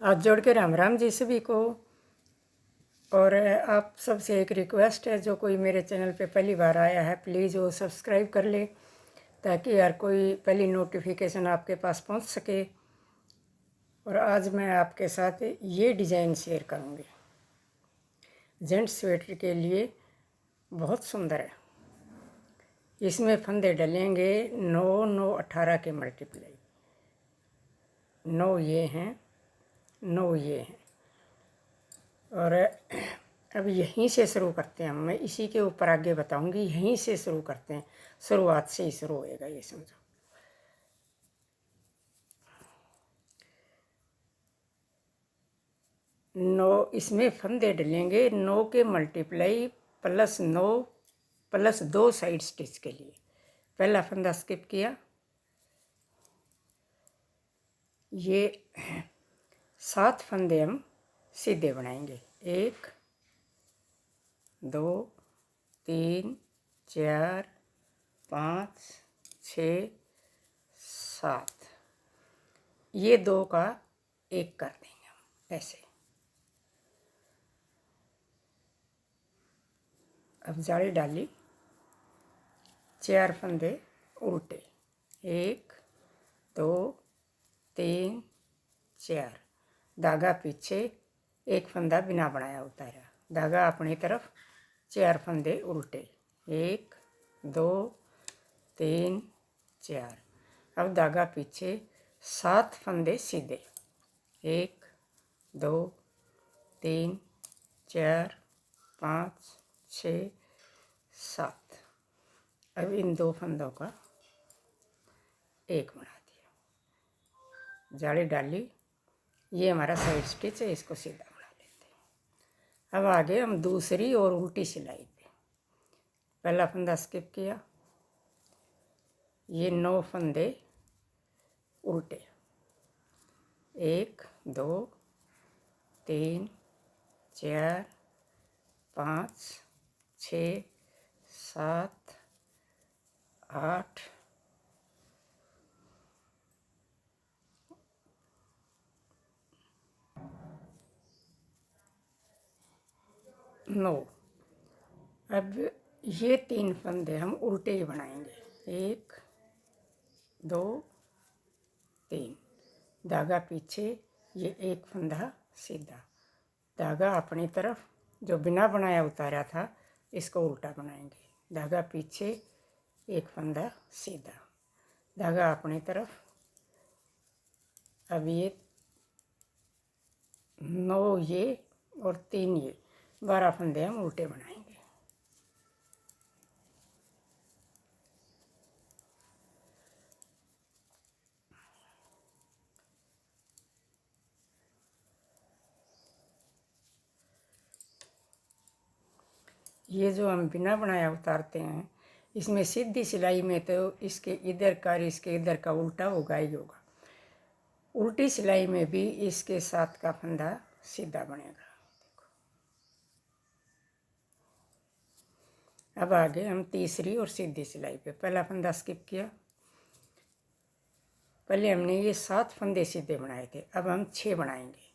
हाथ जोड़ के राम राम जी सभी को। और आप सबसे एक रिक्वेस्ट है, जो कोई मेरे चैनल पे पहली बार आया है प्लीज़ वो सब्सक्राइब कर ले, ताकि हर कोई पहली नोटिफिकेशन आपके पास पहुंच सके। और आज मैं आपके साथ ये डिज़ाइन शेयर करूंगी, जेंट्स स्वेटर के लिए बहुत सुंदर है। इसमें फंदे डलेंगे 9 9 18 के मल्टीप्लाई। 9 ये हैं, 9 ये हैं। और अब यहीं से शुरू करते हैं। मैं इसी के ऊपर आगे बताऊंगी, यहीं से शुरू करते हैं। शुरुआत से ही शुरू होएगा ये, समझो। 9 इसमें फंदे डलेंगे 9 के मल्टीप्लाई +9 +2 साइड स्टिच के लिए। पहला फंदा स्किप किया, ये 7 फंदे हम सीधे बनाएंगे। 1 2 3 4 5 6 7। ये 2 का 1 कर देंगे हम ऐसे। अब जाली डाली, 4 फंदे उल्टे, 1 2 3 4। धागा पीछे, एक फंदा बिना बनाया उतारा, धागा अपनी तरफ, 4 फंदे उल्टे, 1 2 3 4। अब धागा पीछे, 7 फंदे सीधे, 1 2 3 4 5 6 7। अब इन 2 फंदों का 1 बना दिया, जाली डाली। ये हमारा साइड स्टिच है, इसको सीधा बना लेते हैं। अब आगे हम दूसरी और उल्टी सिलाई पे पहला फंदा स्किप किया, ये 9 फंदे उल्टे, 1 2 3 4 5 6 7 8 9। अब ये 3 फंदे हम उल्टे ही बनाएंगे, 1 2 3। धागा पीछे, ये 1 फंदा सीधा, धागा अपनी तरफ, जो बिना बनाया उतारा था इसको उल्टा बनाएंगे। धागा पीछे, 1 फंदा सीधा, धागा अपनी तरफ। अब ये 9 ये और 3 ये, 12 फंदे हम उल्टे बनाएंगे। ये जो हम बिना बनाया उतारते हैं, इसमें सीधी सिलाई में तो इसके इधर का और इसके इधर का उल्टा होगा ही होगा। उल्टी सिलाई में भी इसके साथ का फंदा सीधा बनेगा। अब आगे हम तीसरी और सीधी सिलाई पे पहला फंदा स्किप किया। पहले हमने ये 7 फंदे सीधे बनाए थे, अब हम 6 बनाएंगे।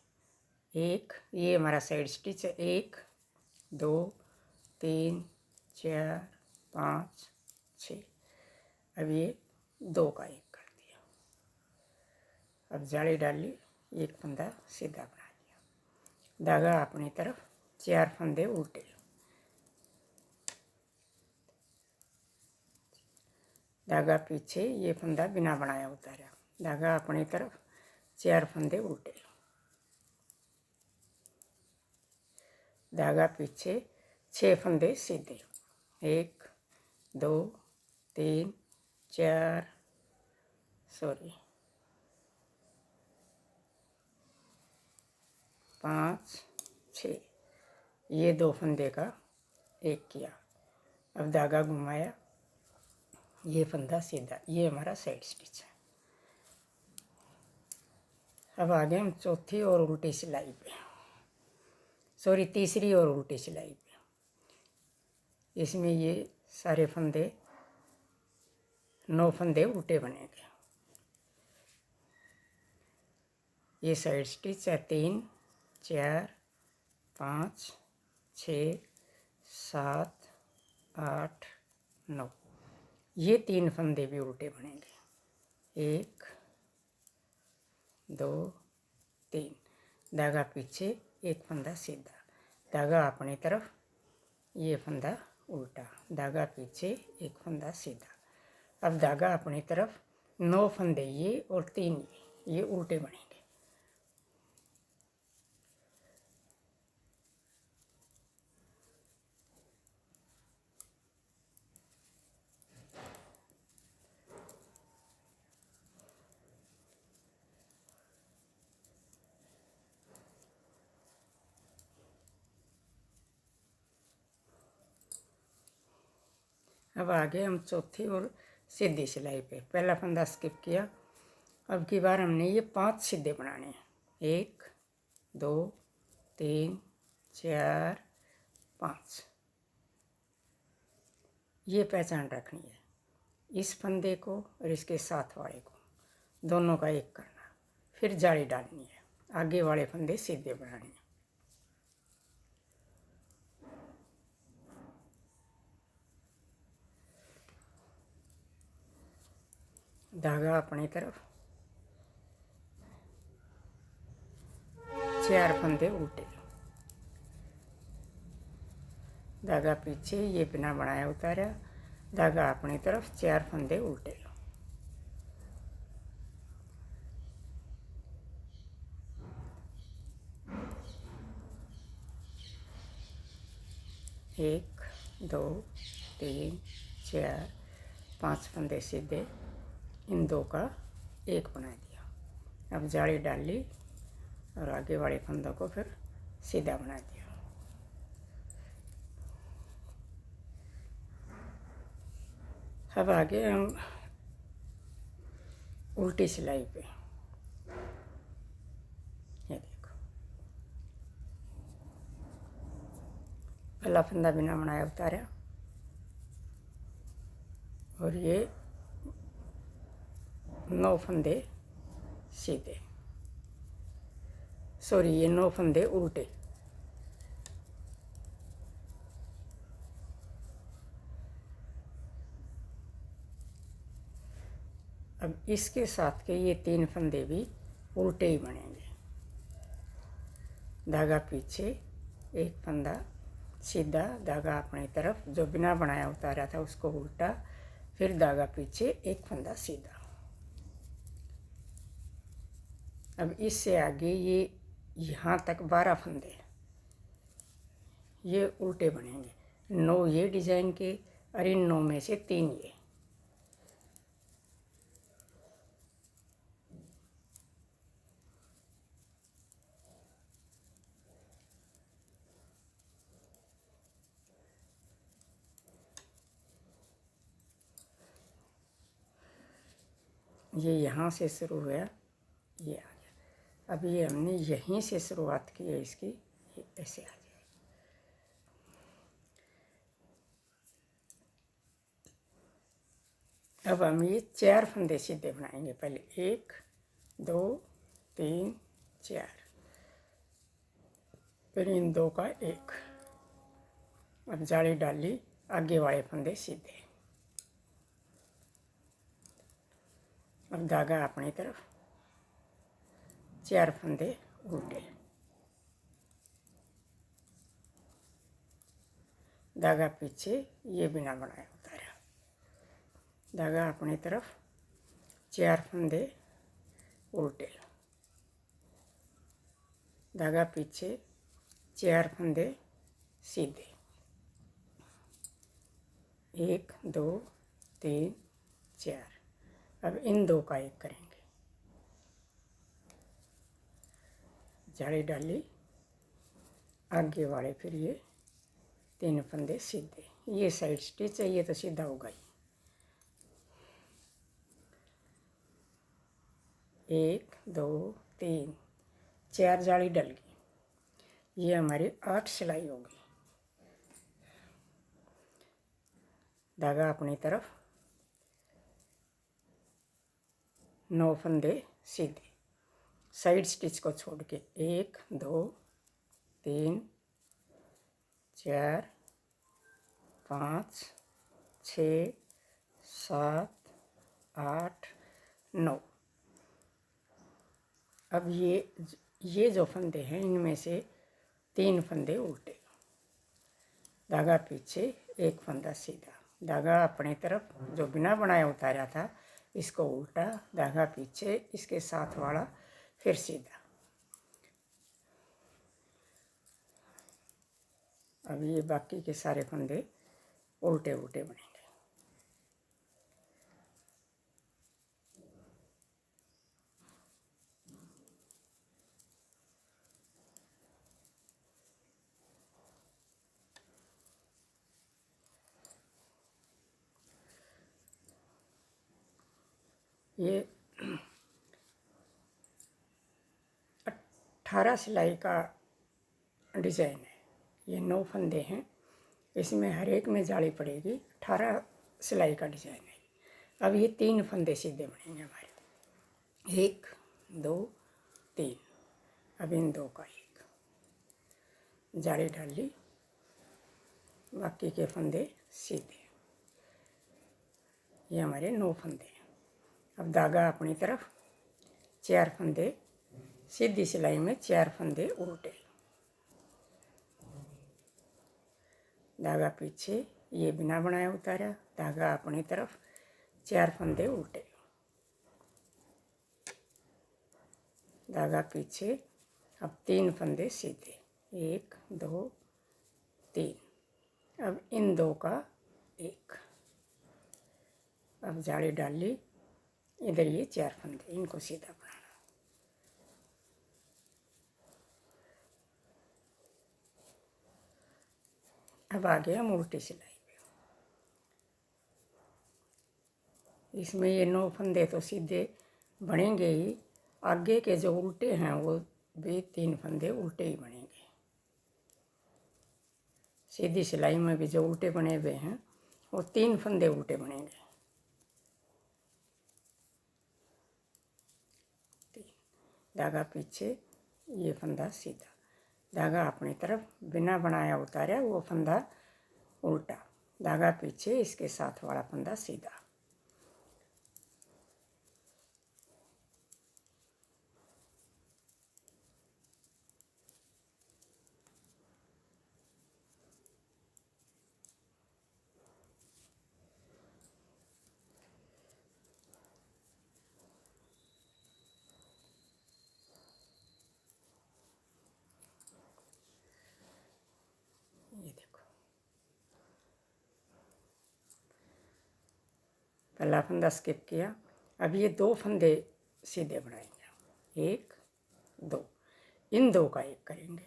1 ये हमारा साइड स्टिच है, 1 2 3 4 5 6। अब ये 2 का 1 कर दिया। अब जाली डाली, 1 फंदा सीधा बना दिया, धागा अपनी तरफ, 4 फंदे उल्टे, धागा पीछे, ये फंदा बिना बनाया उतारा, धागा अपनी तरफ, 4 फंदे उल्टे, धागा पीछे, 6 फंदे सीधे, 1 2 3 4 5 6। ये 2 फंदे का 1 किया। अब धागा घुमाया, ये फंदा सीधा, ये हमारा साइड स्टिच है। अब आगे हम चौथी और उल्टी सिलाई पे, तीसरी और उल्टी सिलाई पे। इसमें ये सारे फंदे 9 फंदे उल्टे बनेंगे। ये साइड स्टिच है 3 4 5 6 7 8 9। ये 3 फंदे भी उल्टे बनेंगे, 1 2 3। धागा पीछे, एक फंदा सीधा, धागा अपनी तरफ, ये फंदा उल्टा, धागा पीछे, एक फंदा सीधा। अब धागा अपनी तरफ, 9 फंदे ये और 3 ये उल्टे बनेंगे। अब आगे हम चौथी और सीधी सिलाई पे पहला फंदा स्किप किया। अब की बार हमने ये 5 सीधे बनाने हैं, 1 2 3 4 5। ये पहचान रखनी है, इस फंदे को और इसके साथ वाले को दोनों का एक करना, फिर जाली डालनी है, आगे वाले फंदे सीधे बनाने हैं। धागा अपनी तरफ, 4 फंदे उल्टे, धागा पीछे, ये बिना बनाया उतारा, धागा अपनी तरफ, 4 फंदे उल्टे, 1 2 3 4 5 फंदे सीधे, इन 2 का एक बना दिया। अब जाली डाल ली और आगे वाले फंदों को फिर सीधा बना दिया। अब आगे हम उल्टी सिलाई पे, ये देखो पहला फंदा बिना बनाया उतारा और ये 9 फंदे सीधे, सॉरी ये 9 फंदे उल्टे। अब इसके साथ के ये 3 फंदे भी उल्टे ही बनेंगे, धागा पीछे, एक फंदा सीधा, धागा अपनी तरफ, जो बिना बनाया उतारा था उसको उल्टा, फिर धागा पीछे, एक फंदा सीधा। अब इससे आगे ये यहाँ तक 12 फंदे ये उल्टे बनेंगे, 9 ये डिजाइन के और इन 9 में से 3 ये यहाँ से शुरू हुआ, ये आ गया। अब ये हमने यहीं से शुरुआत की है इसकी, ये ऐसे आ जाएगी। अब हम ये 4 फंदे सीधे बनाएंगे, पहले 1 2 3 4, फिर इन 2 का एक। अब जाली डाली, आगे वाले फंदे सीधे, अब धागा अपनी तरफ, 4 फंदे उल्टे, धागा पीछे, ये बिना बनाया उतारा, धागा अपनी तरफ, 4 फंदे उल्टे, धागा पीछे, 4 फंदे सीधे, 1 2 3 4। अब इन 2 का एक करेंगे, जाली डाली, आगे वाले फिर ये 3 फंदे सीधे, ये साइड स्टिच है, ये तो सीधा होगा ही। 1 2 3 4 जाली डल गई, ये हमारी 8 सिलाई होगी। धागा अपनी तरफ, 9 फंदे सीधे, साइड स्टिच को छोड़ के 1 2 3 4 5 6 7 8 9। अब ये जो फंदे हैं इनमें से 3 फंदे उल्टे, धागा पीछे, एक फंदा सीधा, धागा अपनी तरफ जो बिना बनाए उतारा था इसको उल्टा, धागा पीछे, इसके साथ वाला फिर सीधा। अब ये बाकी के सारे फंदे उल्टे उल्टे बनेंगे। ये 18 सिलाई का डिज़ाइन है। ये 9 फंदे हैं, इसमें हर एक में जाली पड़ेगी। 18 सिलाई का डिज़ाइन है। अब ये 3 फंदे सीधे बनेंगे हमारे, 1 2 3। अब इन 2 का एक जाली डाल ली, बाकी के फंदे सीधे। ये हमारे 9 फंदे हैं। अब धागा अपनी तरफ, 4 फंदे सीधी सिलाई में, 4 फंदे उल्टे, धागा पीछे, ये बिना बनाए उतारा, धागा अपनी तरफ, 4 फंदे उल्टे, धागा पीछे। अब 3 फंदे सीधे, 1 2 3। अब इन 2 का एक, अब जाली डाल ली, इधर ये 4 फंदे, इनको सीधा बनाना। अब आ गया हम उल्टी सिलाई पे। इसमें ये 9 फंदे तो सीधे बनेंगे ही, आगे के जो उल्टे हैं वो भी 3 फंदे उल्टे ही बनेंगे। सीधी सिलाई में भी जो उल्टे बने हुए हैं वो 3 फंदे उल्टे बनेंगे। धागा पीछे, ये फंदा सीधा, धागा अपनी तरफ, बिना बनाया उतारा वो फंदा उल्टा, धागा पीछे, इसके साथ वाला फंदा सीधा। ये देखो, पहला फंदा स्किप किया। अब ये 2 फंदे सीधे बनाएंगे, 1 2। इन 2 का एक करेंगे।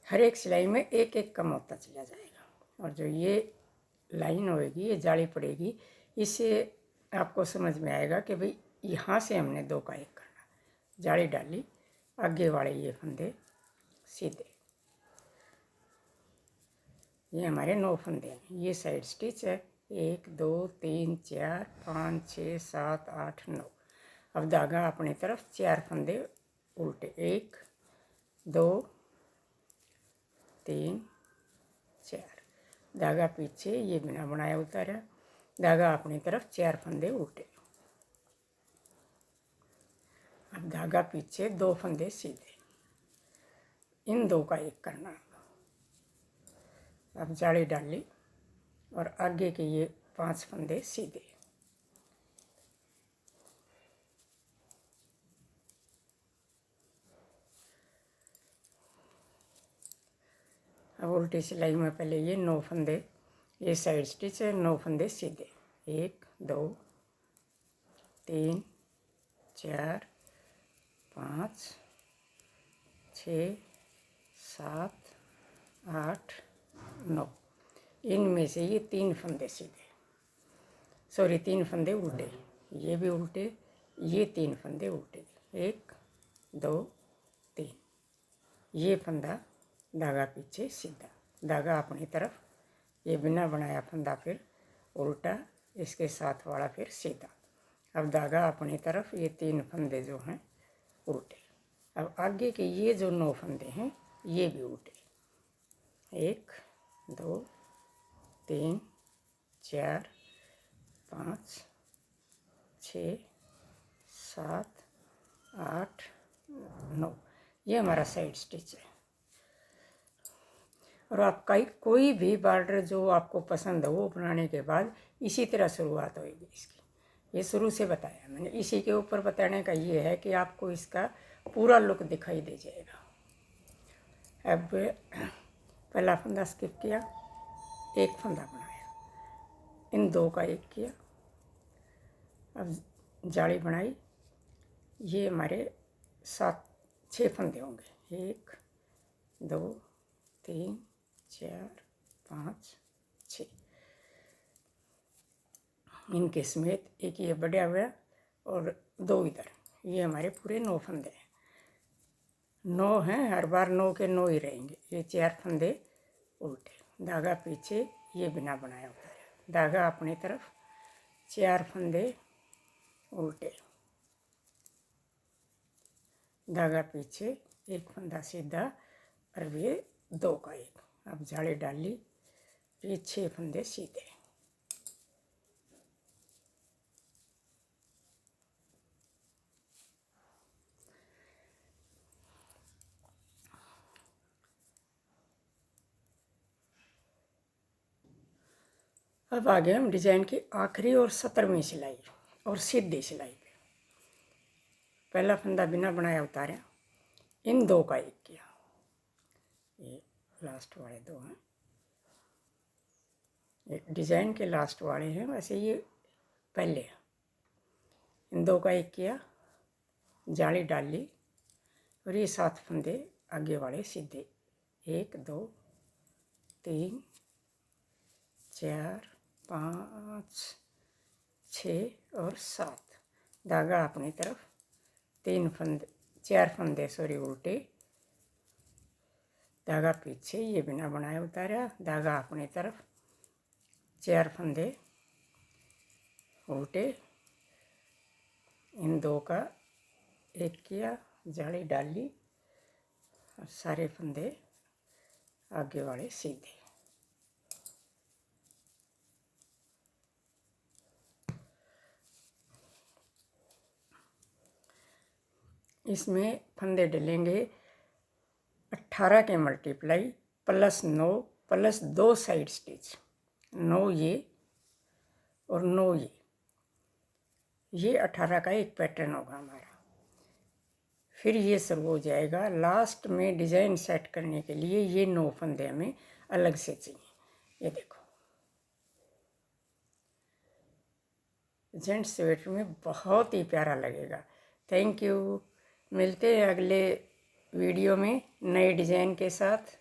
हर एक सिलाई में एक एक कम होता चला जाएगा। और जो ये लाइन होएगी, ये जाली पड़ेगी, इससे आपको समझ में आएगा कि भाई यहाँ से हमने 2 का एक करना। जाली डाली, आगे वाले ये फंदे सीधे, ये हमारे 9 फंदे हैं। ये साइड स्टिच है, 1 2 3 4 5 6 7 8 9। अब धागा अपनी तरफ, 4 फंदे उल्टे, 1 2 3 4, धागा पीछे, ये बिना बनाया उतारा, धागा अपनी तरफ, 4 फंदे उल्टे। अब धागा पीछे, 2 फंदे सीधे, इन 2 का एक करना। अब जाली डाल ली और आगे के ये 5 फंदे सीधे। अब उल्टी सिलाई में पहले ये 9 फंदे, ये साइड स्टिच है, 9 फंदे सीधे, 1 2 3 4 5 6 7 8 9। इनमें से ये 3 फंदे सीधे, सॉरी 3 फंदे उल्टे, ये भी उल्टे, ये 3 फंदे उल्टे, 1 2 3। ये फंदा, धागा पीछे सीधा, धागा अपनी तरफ, ये बिना बनाया फंदा फिर उल्टा, इसके साथ वाला फिर सीधा। अब धागा अपनी तरफ, ये 3 फंदे जो हैं उल्टे। अब आगे के ये जो 9 फंदे हैं ये भी उल्टे। 1 2 3 4 5 6 7 8 9, ये हमारा साइड स्टिच है। और आपका कोई भी बॉर्डर जो आपको पसंद हो बनाने के बाद इसी तरह शुरुआत होगी इसकी। ये शुरू से बताया मैंने। इसी के ऊपर बताने का ये है कि आपको इसका पूरा लुक दिखाई दे जाएगा। अब पहला फंदा स्किप किया, एक फंदा बनाया, इन 2 का एक किया, अब जाली बनाई। ये हमारे 6 फंदे होंगे। 1 2 3 4 5 6, इनके समेत एक ये बढ़िया हुआ और 2 इधर। ये हमारे पूरे 9 फंदे हैं। 9 हैं, हर बार 9 के 9 ही रहेंगे। ये 4 फंदे उल्टे, धागा पीछे, ये बिना बनाया होता है, धागा अपनी तरफ, 4 फंदे उल्टे, धागा पीछे, एक फंदा सीधा और ये 2 का एक। अब जाली डाली, ये 6 फंदे सीधे। अब आगे हम डिजाइन की आखिरी और 17वीं सिलाई और सीधी सिलाई पे। पहला फंदा बिना बनाया उतारा, इन 2 का एक किया, ये लास्ट वाले 2 हैं, एक डिजाइन के लास्ट वाले हैं, वैसे ये पहले हैं। इन 2 का एक किया, जाली डाली और ये 7 फंदे आगे वाले सीधे। 1 2 3 4 5 6 और 7, धागा अपनी तरफ, 4 फंदे उल्टे, धागा पीछे, ये बिना बनाए उतारा, धागा अपनी तरफ, 4 फंदे उल्टे, इन 2 का एक किया, जाली डाली और सारे फंदे आगे वाले सीधे। इसमें फंदे डलेंगे 18 के मल्टीप्लाई +9 +2 साइड स्टिच, 9 ये और 9 ये 18 का एक पैटर्न होगा हमारा। फिर ये शुरू हो जाएगा। लास्ट में डिज़ाइन सेट करने के लिए ये 9 फंदे हमें अलग से चाहिए। ये देखो, जेंट्स स्वेटर में बहुत ही प्यारा लगेगा। Thank you. मिलते हैं अगले वीडियो में नए डिज़ाइन के साथ।